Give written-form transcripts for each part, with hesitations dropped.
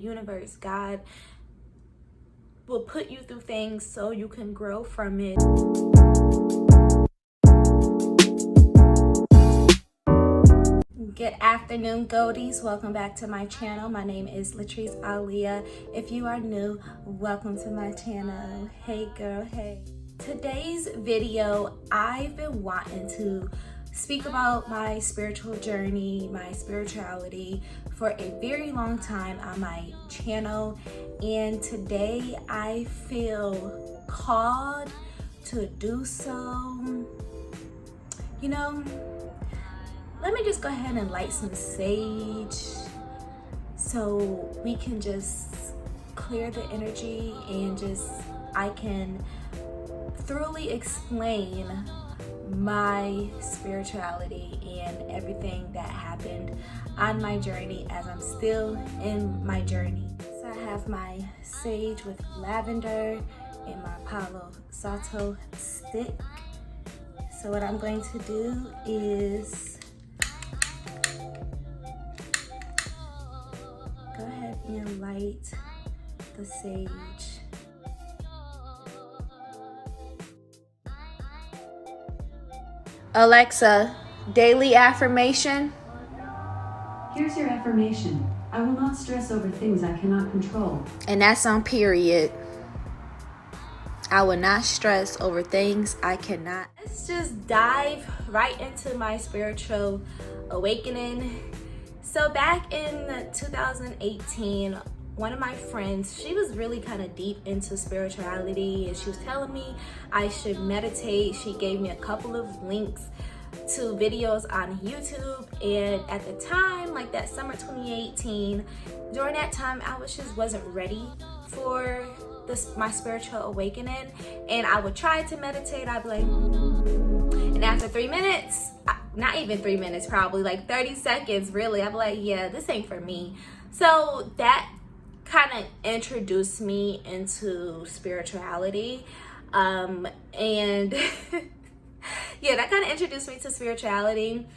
Universe, God will put you through things so you can grow from it. Good afternoon, goldies. Welcome back to my channel. My name is Latrice Aliyah. If you are new, welcome to my channel. Hey girl, hey. Today's video, I've been wanting to speak about my spiritual journey, my spirituality for a very long time on my channel, and today I feel called to do so. You know, let me just go ahead and light some sage so we can just clear the energy and I can thoroughly explain my spirituality and everything that happened on my journey as I'm still in my journey. So I have my sage with lavender and my Palo Santo stick. So what I'm going to do is go ahead and light the sage. Alexa, daily affirmation. Here's your affirmation. I will not stress over things I cannot control. And that's on period. I will not stress over things I cannot. Let's just dive right into my spiritual awakening. So back in 2018, one of my friends, she was really kind of deep into spirituality, and she was telling me I should meditate. She gave me a couple of links to videos on YouTube, and at the time, like that summer 2018, during that time I wasn't ready for my spiritual awakening, and I would try to meditate. I'd be like, and after 3 minutes, not even 3 minutes, probably like 30 seconds really, I'd be like, yeah, this ain't for me. So that kind of introduced me into spirituality, and yeah, that kind of introduced me to spirituality,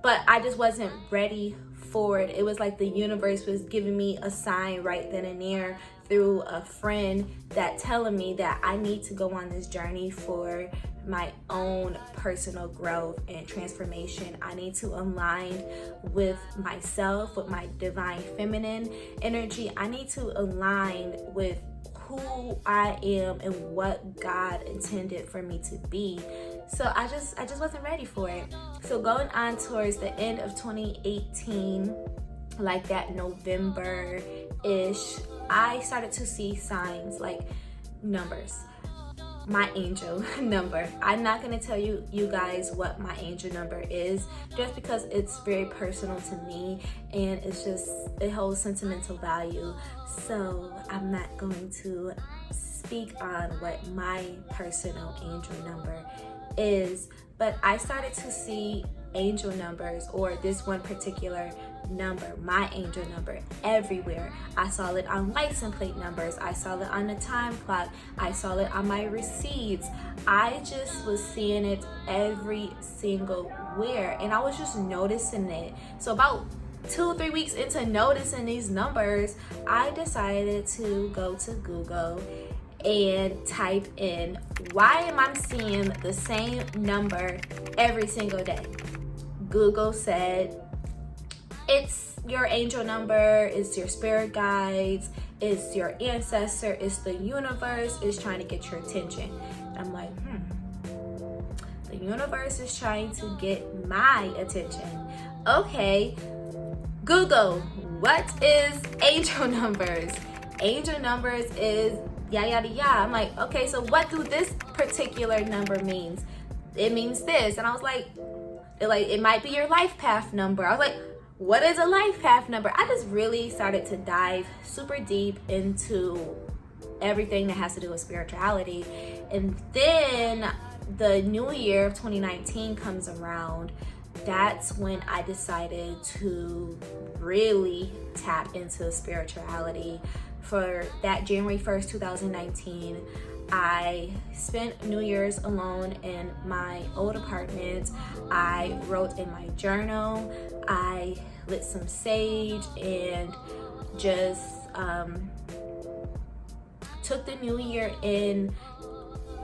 but I just wasn't ready for it. It was like the universe was giving me a sign right then and there through a friend that telling me that I need to go on this journey for my own personal growth and transformation. I need to align with myself, with my divine feminine energy. I need to align with who I am and what God intended for me to be. So I just wasn't ready for it. So going on towards the end of 2018, like that November-ish, I started to see signs like numbers. My angel number. I'm not gonna tell you guys what my angel number is, just because it's very personal to me and it holds sentimental value. So I'm not going to speak on what my personal angel number is, but I started to see angel numbers, or this one particular number, my angel number, everywhere. I saw it on license plate numbers, I saw it on the time clock, I saw it on my receipts. I just was seeing it every single where, and I was just noticing it. So about 2 or 3 weeks into noticing these numbers, I decided to go to Google and type in, why am I seeing the same number every single day? Google said, it's your angel number, it's your spirit guides, it's your ancestor, it's the universe is trying to get your attention. I'm like, the universe is trying to get my attention. Okay, Google, what is angel numbers? Angel numbers is yada yada yada. I'm like, okay, so what do this particular number means? It means this. And I was like, it might be your life path number. I was like, what is a life path number? I just really started to dive super deep into everything that has to do with spirituality. And then the new year of 2019 comes around. That's when I decided to really tap into spirituality. For that January 1st, 2019, I spent New Year's alone in my old apartment. I wrote in my journal, I lit some sage and just took the new year in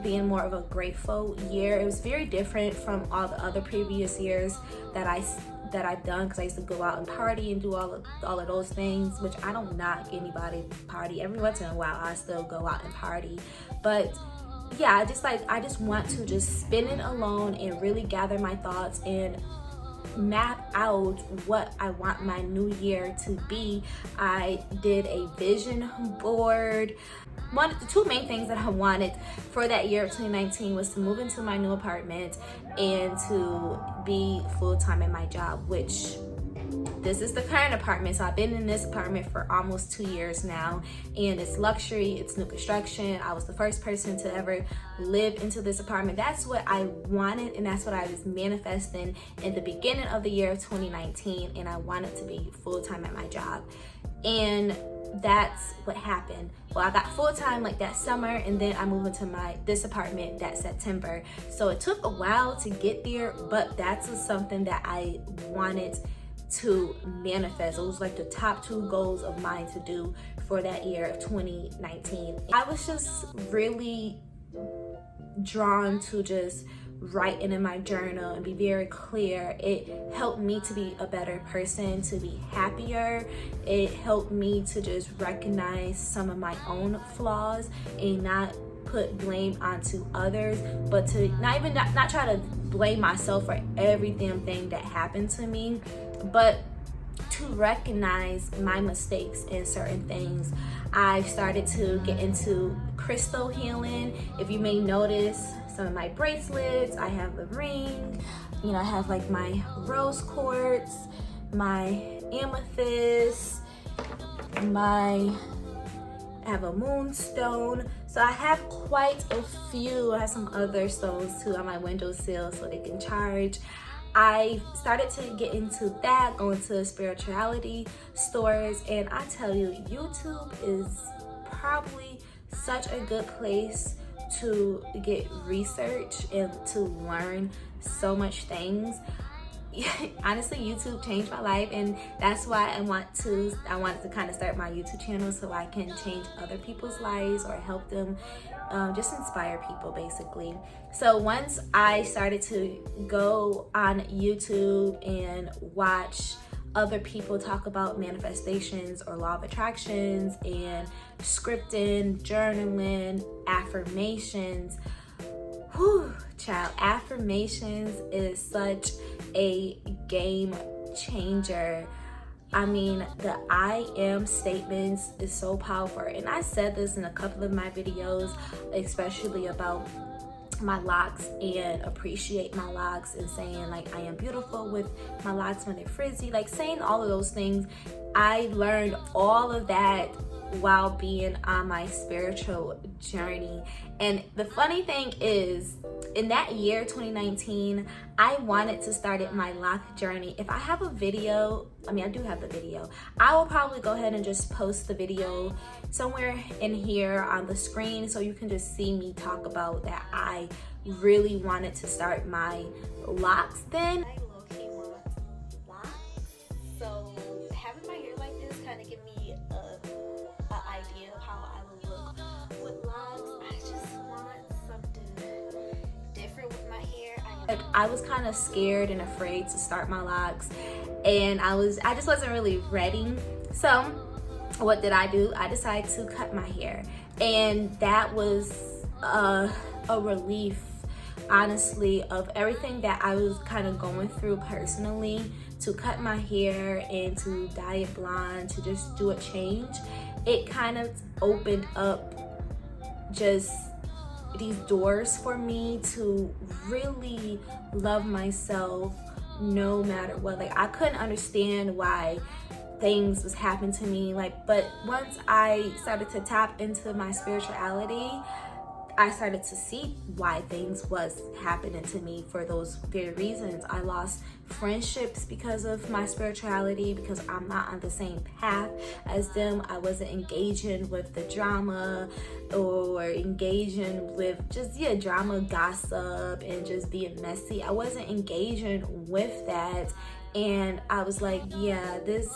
being more of a grateful year. It was very different from all the other previous years that I've done, because I used to go out and party and do all of those things, which I don't knock anybody party. Every once in a while I still go out and party, but yeah, I just want to just spend it alone and really gather my thoughts and map out what I want my new year to be. I did a vision board. The two main things that I wanted for that year of 2019 was to move into my new apartment and to be full-time in my job, which this is the current apartment. So I've been in this apartment for almost 2 years now, and it's luxury, it's new construction. I was the first person to ever live into this apartment. That's what I wanted, and that's what I was manifesting in the beginning of the year of 2019, and I wanted to be full-time at my job. And that's what happened. Well, I got full-time like that summer, and then I moved into this apartment that September. So it took a while to get there, but that's something that I wanted to manifest. It was like the top 2 goals of mine to do for that year of 2019. I was just really drawn to just writing in my journal and be very clear. It helped me to be a better person, to be happier. It helped me to just recognize some of my own flaws and not put blame onto others, but to not try to blame myself for everything that happened to me, but to recognize my mistakes in certain things. I've started to get into crystal healing. If you may notice, some of my bracelets, I have a ring, I have like my rose quartz, my amethyst, I have a moonstone. So I have quite a few. I have some other stones too on my windowsill so they can charge. I started to get into that, going to spirituality stores, and I tell you, YouTube is probably such a good place to get research and to learn so much things. Honestly, YouTube changed my life, and that's why I wanted to kind of start my YouTube channel, so I can change other people's lives or help them, just inspire people basically. So once I started to go on YouTube and watch other people talk about manifestations or law of attractions and scripting, journaling, affirmations, whew, child, affirmations is such a game changer. I mean, the I am statements is so powerful, and I said this in a couple of my videos, especially about my locks and appreciate my locks, and saying like I am beautiful with my locks when they're frizzy, like saying all of those things. I learned all of that while being on my spiritual journey. And the funny thing is, in that year 2019, I wanted to start my lock journey. If I have a video, I do have the video, I will probably go ahead and just post the video somewhere in here on the screen, so you can just see me talk about that. I really wanted to start my locks then. I low-key want locks, so having my hair like this kind of give me an idea of how I would look with locks. I just want something different with my hair. I was kind of scared and afraid to start my locks, and I just wasn't really ready. So what did I do? I decided to cut my hair, and that was a relief, honestly, of everything that I was kind of going through personally. To cut my hair and to dye it blonde, to just do a change, it kind of opened up just these doors for me to really love myself no matter what. Like, I couldn't understand why things was happening to me, but once I started to tap into my spirituality, I started to see why things was happening to me for those very reasons. I lost friendships because of my spirituality, because I'm not on the same path as them. I wasn't engaging with the drama or engaging with just drama, gossip, and just being messy. I wasn't engaging with that, and I was like, yeah, this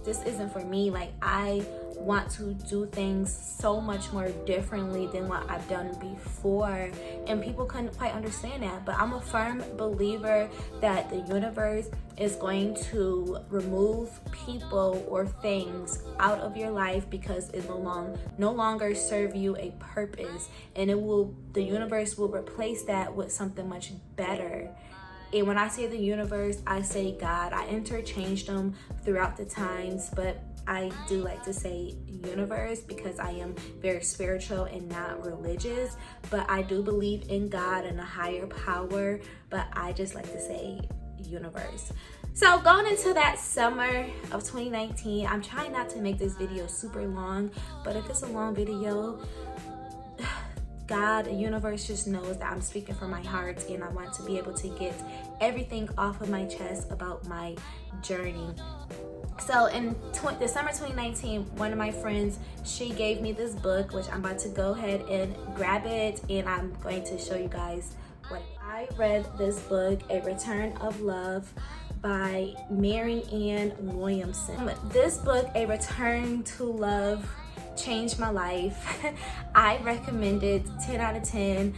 isn't for me. Like, I want to do things so much more differently than what I've done before, and people couldn't quite understand that. But I'm a firm believer that the universe is going to remove people or things out of your life because it no longer serve you a purpose, and the universe will replace that with something much better. And when I say the universe, I say God. I interchange them throughout the times, but I do like to say universe because I am very spiritual and not religious. But I do believe in God and a higher power, but I just like to say universe. So going into that summer of 2019, I'm trying not to make this video super long, but if it's a long video, God, the universe just knows that I'm speaking from my heart, and I want to be able to get everything off of my chest about my journey. So in December 2019, one of my friends, she gave me this book, which I'm about to go ahead and grab it, and I'm going to show you guys what I read. This book, A Return of Love by Marianne Williamson. This book, A Return to Love, changed my life. I recommend it 10 out of 10.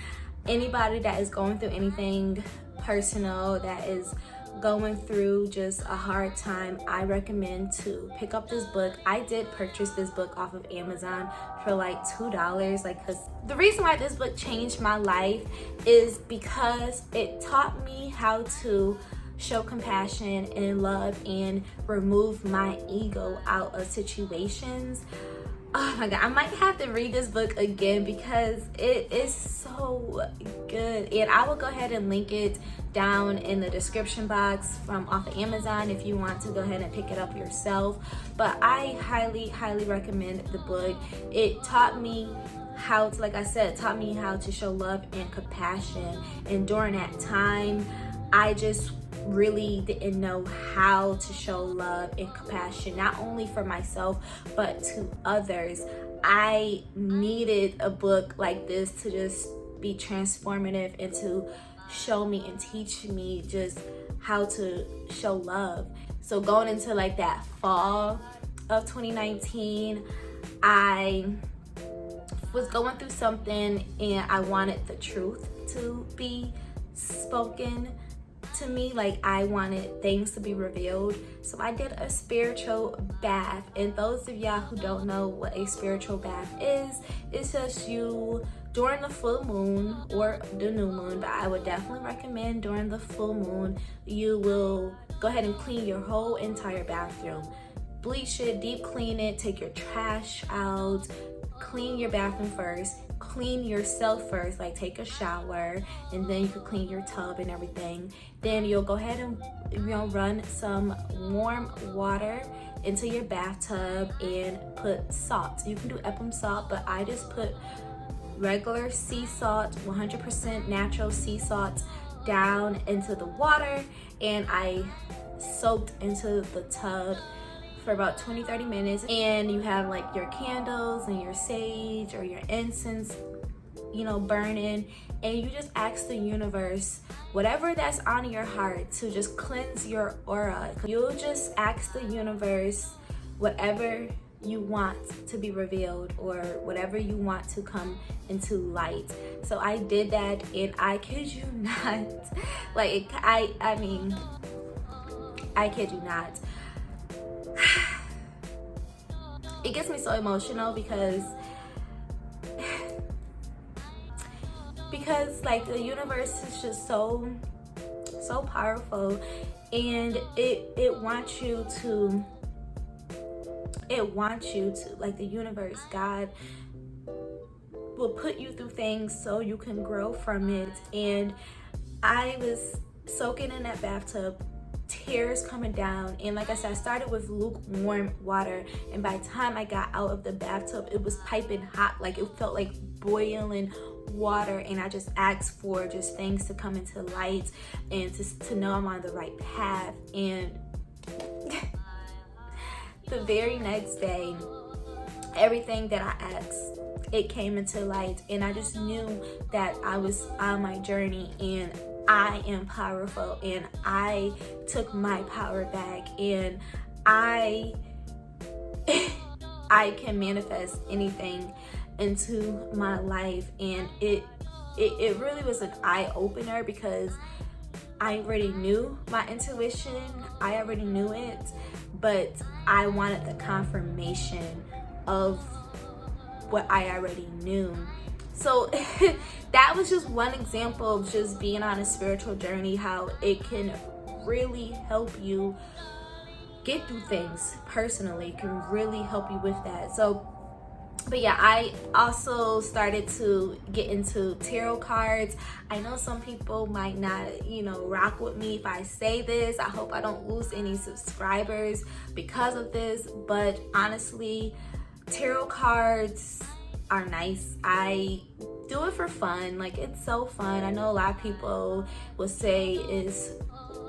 Anybody that is going through anything personal, that is going through just a hard time, I recommend to pick up this book. I did purchase this book off of Amazon for like $2. Cause the reason why this book changed my life is because it taught me how to show compassion and love and remove my ego out of situations. Oh my God, I might have to read this book again because it is so good. And I will go ahead and link it down in the description box from off of Amazon if you want to go ahead and pick it up yourself. But I highly, highly recommend the book. It taught me how to, like I said, taught me how to show love and compassion. And during that time, I just really didn't know how to show love and compassion, not only for myself but to others. I needed a book like this to just be transformative and to show me and teach me just how to show love. So going into like that fall of 2019, I was going through something and I wanted the truth to be spoken to me. Like, I wanted things to be revealed. So I did a spiritual bath. And those of y'all who don't know what a spiritual bath is, it's just you during the full moon or the new moon, but I would definitely recommend during the full moon, you will go ahead and clean your whole entire bathroom. Bleach it, deep clean it, take your trash out, clean your bathroom first, clean yourself first, like take a shower, and then you can clean your tub and everything. Then you'll go ahead and run some warm water into your bathtub and put salt. You can do Epsom salt, but I just put regular sea salt, 100% natural sea salt, down into the water, and I soaked into the tub for about 20-30 minutes. And you have like your candles and your sage or your incense, burning, and you just ask the universe whatever that's on your heart to just cleanse your aura. You'll just ask the universe whatever you want to be revealed or whatever you want to come into light. So I did that, and I kid you not, like I mean I kid you not, it gets me so emotional because like the universe is just so powerful, and it wants you to, like, the universe, God will put you through things so you can grow from it. And I was soaking in that bathtub, tears coming down, and like I said, I started with lukewarm water, and by the time I got out of the bathtub, it was piping hot. Like, it felt like boiling water, and I just asked for just things to come into light and to know I'm on the right path. And the very next day, everything that I asked, it came into light, and I just knew that I was on my journey, and I am powerful, and I took my power back, and I I can manifest anything into my life. And it really was an eye-opener, because I already knew my intuition, I already knew it, but I wanted the confirmation of what I already knew. So that was just one example of just being on a spiritual journey, how it can really help you get through things personally. It can really help you with that. So, but yeah, I also started to get into tarot cards. I know some people might not, rock with me if I say this. I hope I don't lose any subscribers because of this, but honestly, tarot cards are nice. I do it for fun. Like, it's so fun. I know a lot of people will say it's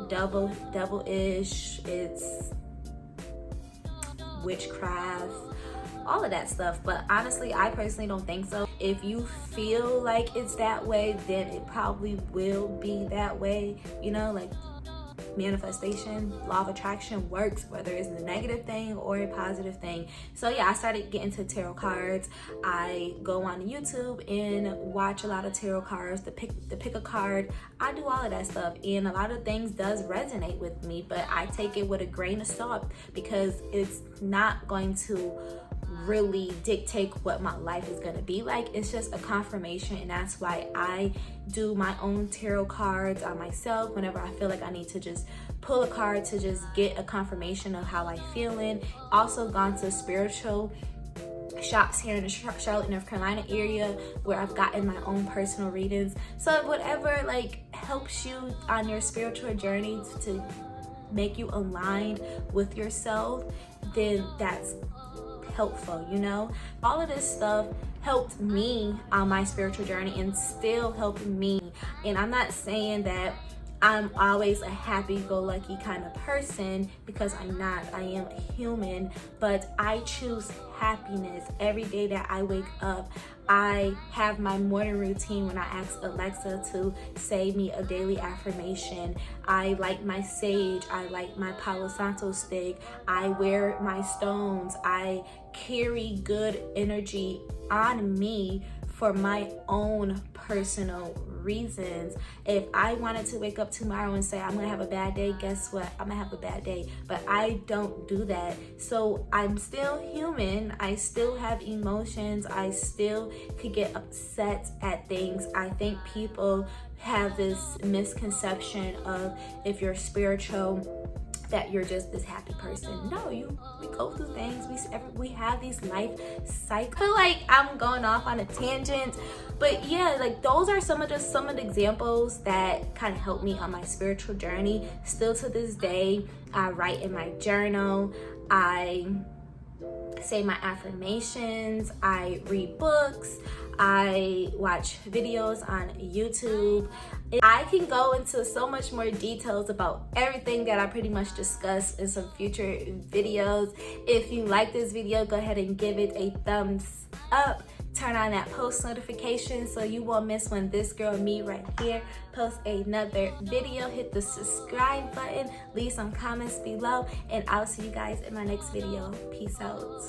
devilish, it's witchcraft, all of that stuff, but honestly, I personally don't think so. If you feel like it's that way, then it probably will be that way. Like, manifestation, law of attraction works, whether it's a negative thing or a positive thing. So yeah, I started getting into tarot cards. I go on YouTube and watch a lot of tarot cards, to pick a card. I do all of that stuff, and a lot of things does resonate with me, but I take it with a grain of salt, because it's not going to really dictate what my life is going to be like. It's just a confirmation, and that's why I do my own tarot cards on myself whenever I feel like I need to just pull a card to just get a confirmation of how I'm feeling. Also gone to spiritual shops here in the Charlotte, North Carolina area, where I've gotten my own personal readings. So whatever helps you on your spiritual journey to make you aligned with yourself, then that's helpful. All of this stuff helped me on my spiritual journey and still helping me. And I'm not saying that I'm always a happy-go-lucky kind of person, because I'm not. I am a human, but I choose happiness every day that I wake up. I have my morning routine when I ask Alexa to say me a daily affirmation. I light my sage. I light my Palo Santo stick. I wear my stones. I carry good energy on me for my own personal reasons. If I wanted to wake up tomorrow and say I'm gonna have a bad day, guess what? I'm gonna have a bad day. But I don't do that. So I'm still human. I still have emotions. I still could get upset at things. I think people have this misconception of, if you're spiritual, that you're just this happy person. No, we go through things. We have these life cycles. I feel like I'm going off on a tangent, but yeah, those are some of the examples that kind of helped me on my spiritual journey. Still to this day, I write in my journal. I say my affirmations. I read books. I watch videos on YouTube. I can go into so much more details about everything that I pretty much discussed in some future videos. If you like this video, go ahead and give it a thumbs up. Turn on that post notification so you won't miss when this girl, me right here, posts another video. Hit the subscribe button, leave some comments below, and I'll see you guys in my next video. Peace out.